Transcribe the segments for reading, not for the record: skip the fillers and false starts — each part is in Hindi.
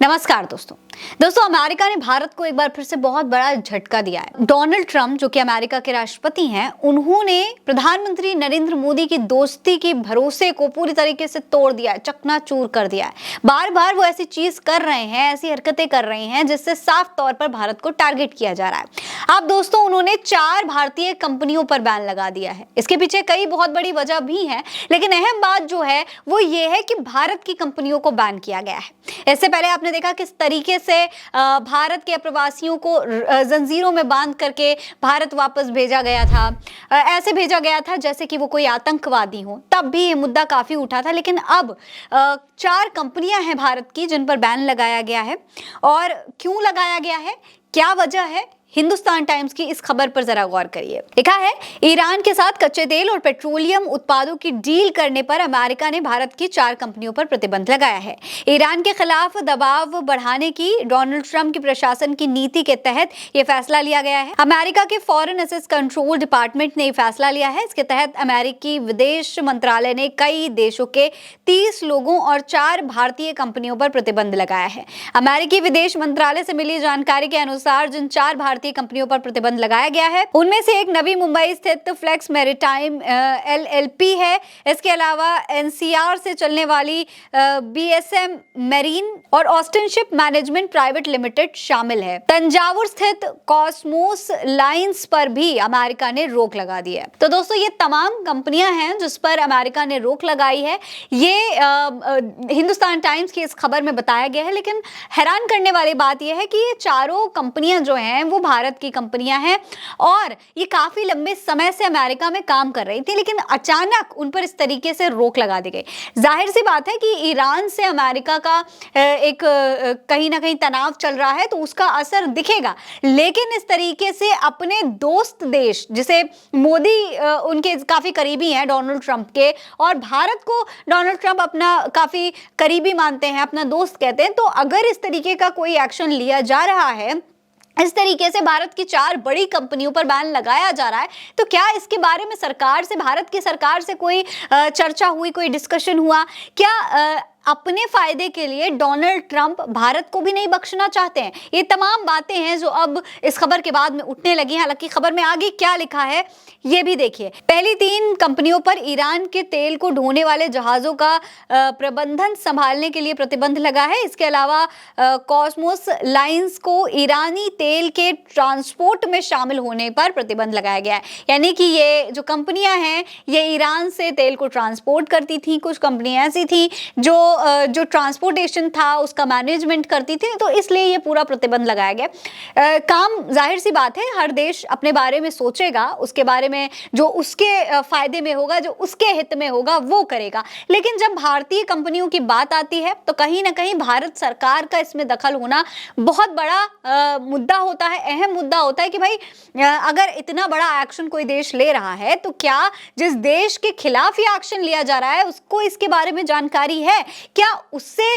नमस्कार दोस्तों अमेरिका ने भारत को एक बार फिर से बहुत बड़ा झटका दिया है। डोनाल्ड ट्रंप जो कि अमेरिका के राष्ट्रपति हैं, उन्होंने प्रधानमंत्री नरेंद्र मोदी की दोस्ती के भरोसे को पूरी तरीके से तोड़ दिया है, चकनाचूर कर दिया है। बार बार वो ऐसी चीज कर रहे हैं, ऐसी हरकतें कर रहे हैं जिससे साफ तौर पर भारत को टारगेट किया जा रहा है। अब दोस्तों उन्होंने 4 भारतीय कंपनियों पर बैन लगा दिया है। इसके पीछे कई बहुत बड़ी वजह भी है, लेकिन अहम बात जो है वो ये है कि भारत की कंपनियों को बैन किया गया है। इससे पहले आपने देखा किस तरीके से भारत के अप्रवासियों को जंजीरों में बांध करके भारत वापस भेजा गया था। ऐसे भेजा गया था जैसे कि वो कोई आतंकवादी हो। तब भी ये मुद्दा काफी उठा था, लेकिन अब 4 कंपनियां हैं भारत की जिन पर बैन लगाया गया है। और क्यों लगाया गया है, क्या वजह है, हिंदुस्तान टाइम्स की इस खबर पर जरा गौर करिए। लिखा है, ईरान के साथ कच्चे तेल और पेट्रोलियम उत्पादों की डील करने पर अमेरिका ने भारत की 4 कंपनियों पर प्रतिबंध लगाया है। ईरान के खिलाफ दबाव बढ़ाने की डोनाल्ड ट्रंप की प्रशासन की नीति के तहत यह फैसला लिया गया है। अमेरिका के फॉरेन असेस कंट्रोल डिपार्टमेंट ने यह फैसला लिया है। इसके तहत अमेरिकी विदेश मंत्रालय ने कई देशों के 30 लोगों और 4 भारतीय कंपनियों पर प्रतिबंध लगाया है। अमेरिकी विदेश मंत्रालय से मिली जानकारी के अनुसार जिन 4 भारतीय कंपनियों पर प्रतिबंध लगाया गया है, उनमें से एक नवी मुंबई स्थित फ्लेक्स मैरीटाइम LLP है। इसके अलावा NCR से चलने वाली BSM मैरीन और Austin ship management private limited शामिल है। तंजावुर स्थित कॉस्मोस लाइंस पर भी अमेरिका ने रोक लगा दी है। तो दोस्तों ये तमाम कंपनियां हैं जिस पर अमेरिका ने रोक लगाई है। ये हिंदुस्तान टाइम्स की इस खबर में बताया गया है। लेकिन हैरान करने वाली बात यह है कि ये चारों कंपनियां जो हैं वो भारत की कंपनियां हैं और ये काफी लंबे समय से अमेरिका में काम कर रही थी, लेकिन अचानक उन पर इस तरीके से रोक लगा दी गई। जाहिर सी बात है कि ईरान से अमेरिका का एक कहीं ना कहीं तनाव चल रहा है, तो उसका असर दिखेगा। लेकिन इस तरीके से अपने दोस्त देश, जिसे मोदी उनके काफी करीबी हैं डोनाल्ड ट्रंप के, और भारत को डोनाल्ड ट्रंप अपना काफी करीबी मानते हैं, अपना दोस्त कहते हैं, तो अगर इस तरीके का कोई एक्शन लिया जा रहा है, इस तरीके से भारत की 4 बड़ी कंपनियों पर बैन लगाया जा रहा है, तो क्या इसके बारे में सरकार से, भारत की सरकार से कोई चर्चा हुई, कोई डिस्कशन हुआ? क्या अपने फायदे के लिए डोनाल्ड ट्रंप भारत को भी नहीं बख्शना चाहते हैं? ये तमाम बातें हैं जो अब इस खबर के बाद में उठने लगी। हालांकि खबर में आगे क्या लिखा है ये भी देखिए। पहली 3 कंपनियों पर ईरान के तेल को ढोने वाले जहाजों का प्रबंधन संभालने के लिए प्रतिबंध लगा है। इसके अलावा कॉस्मोस लाइंस को ईरानी तेल के ट्रांसपोर्ट में शामिल होने पर प्रतिबंध लगाया गया है। यानी कि ये जो कंपनियां हैं ये ईरान से तेल को ट्रांसपोर्ट करती थी। कुछ कंपनियां ऐसी थी जो ट्रांसपोर्टेशन था उसका मैनेजमेंट करती थी, तो इसलिए ये पूरा प्रतिबंध लगाया गया। काम जाहिर सी बात है, हर देश अपने बारे में सोचेगा, उसके बारे में जो उसके फायदे में होगा, जो उसके हित में होगा वो करेगा। लेकिन जब भारतीय कंपनियों की बात आती है तो कहीं ना कहीं भारत सरकार का इसमें दखल होना बहुत बड़ा मुद्दा होता है, अहम मुद्दा होता है कि भाई अगर इतना बड़ा एक्शन कोई देश ले रहा है तो क्या जिस देश के खिलाफ ये एक्शन लिया जा रहा है उसको इसके बारे में जानकारी है, क्या उससे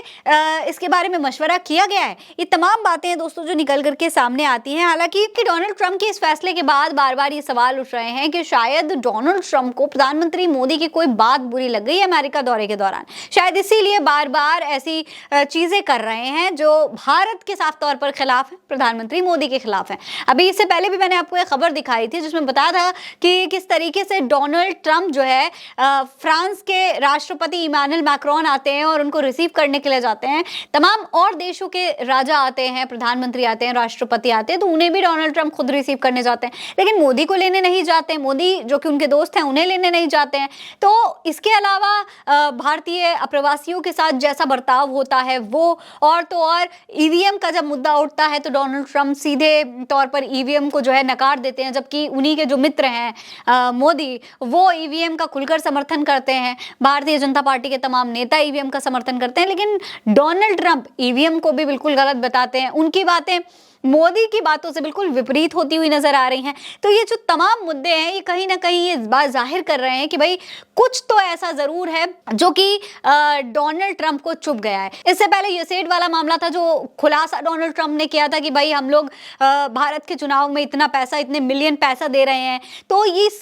इसके बारे में मशवरा किया गया है? ये तमाम बातें हैं दोस्तों जो निकल करके सामने आती हैं। हालांकि डोनाल्ड ट्रंप के इस फैसले के बाद बार बार ये सवाल उठ रहे हैं कि शायद डोनाल्ड ट्रंप को प्रधानमंत्री मोदी की कोई बात बुरी लग गई अमेरिका दौरे के दौरान, शायद इसीलिए बार बार ऐसी चीजें कर रहे हैं जो भारत के साफ तौर पर खिलाफ है, प्रधानमंत्री मोदी के खिलाफ है। अभी इससे पहले भी मैंने आपको एक खबर दिखाई थी जिसमें बताया था कि किस तरीके से डोनाल्ड ट्रंप जो है फ्रांस के राष्ट्रपति इमानुएल मैक्रोन आते हैं और उनको रिसीव करने के लिए जाते हैं। तमाम और देशों के राजा आते हैं, प्रधानमंत्री आते हैं, राष्ट्रपति आते हैं, तो उन्हें भी डोनाल्ड ट्रंप खुद रिसीव करने जाते हैं। लेकिन मोदी को लेने नहीं जाते, मोदी जो कि उनके दोस्त हैं उन्हें लेने नहीं जाते हैं। तो इसके अलावा भारतीय अप्रवासियों के साथ जैसा बर्ताव होता है वो, और तो और EVM का जब मुद्दा उठता है तो डोनाल्ड ट्रंप सीधे तौर पर EVM को जो है नकार देते हैं, जबकि उन्हीं के जो मित्र हैं मोदी, वो EVM का खुलकर समर्थन करते हैं। भारतीय जनता पार्टी के तमाम नेता EVM का समर्थन करते हैं, लेकिन डोनाल्ड ट्रंप EVM को भी बिल्कुल गलत बताते हैं। उनकी बातें मोदी की बातों से बिल्कुल विपरीत होती हुई नजर आ रही हैं। तो ये जो तमाम मुद्दे हैं ये कहीं ना कहीं ये बात जाहिर कर रहे हैं कि भाई कुछ तो ऐसा जरूर है जो कि डोनाल्ड ट्रंप को चुभ गया है। इससे पहले यूएसएड वाला मामला था जो खुलासा डोनाल्ड ट्रंप ने किया था कि भाई हम लोग भारत के चुनाव में इतना पैसा, इतने मिलियन पैसा दे रहे हैं। तो इस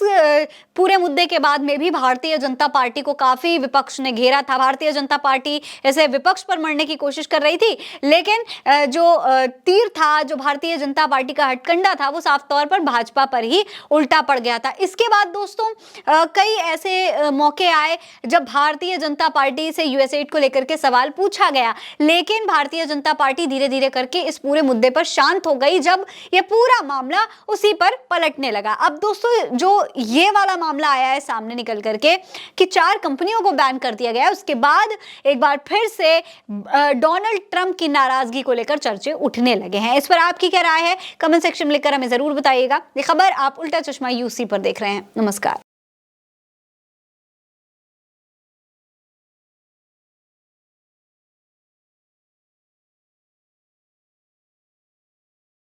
पूरे मुद्दे के बाद में भी भारतीय जनता पार्टी को काफी विपक्ष ने घेरा था। भारतीय जनता पार्टी ऐसे विपक्ष पर मरने की कोशिश कर रही थी, लेकिन जो तीर था, जो भारतीय जनता पार्टी का हथकंडा था, वो साफ तौर पर भाजपा पर ही उल्टा पड़ गया था। इसके बाद दोस्तों कई ऐसे मौके आए जब भारतीय जनता पार्टी से यूएसएड को लेकर के सवाल पूछा गया, लेकिन भारतीय जनता पार्टी धीरे धीरे करके इस पूरे मुद्दे पर शांत हो गई जब ये पूरा मामला उसी पर पलटने लगा। अब दोस्तों जो ये वाला मामला आया है सामने निकल करके कि 4 कंपनियों को बैन कर दिया गया है, उसके बाद एक बार फिर से डोनाल्ड ट्रंप की नाराजगी को लेकर चर्चे उठने लगे हैं। इस पर आपकी क्या राय है? कमेंट सेक्शन में लिखकर हमें जरूर बताइएगा। ये खबर आप उल्टा चश्मा यूसी पर देख रहे हैं। नमस्कार।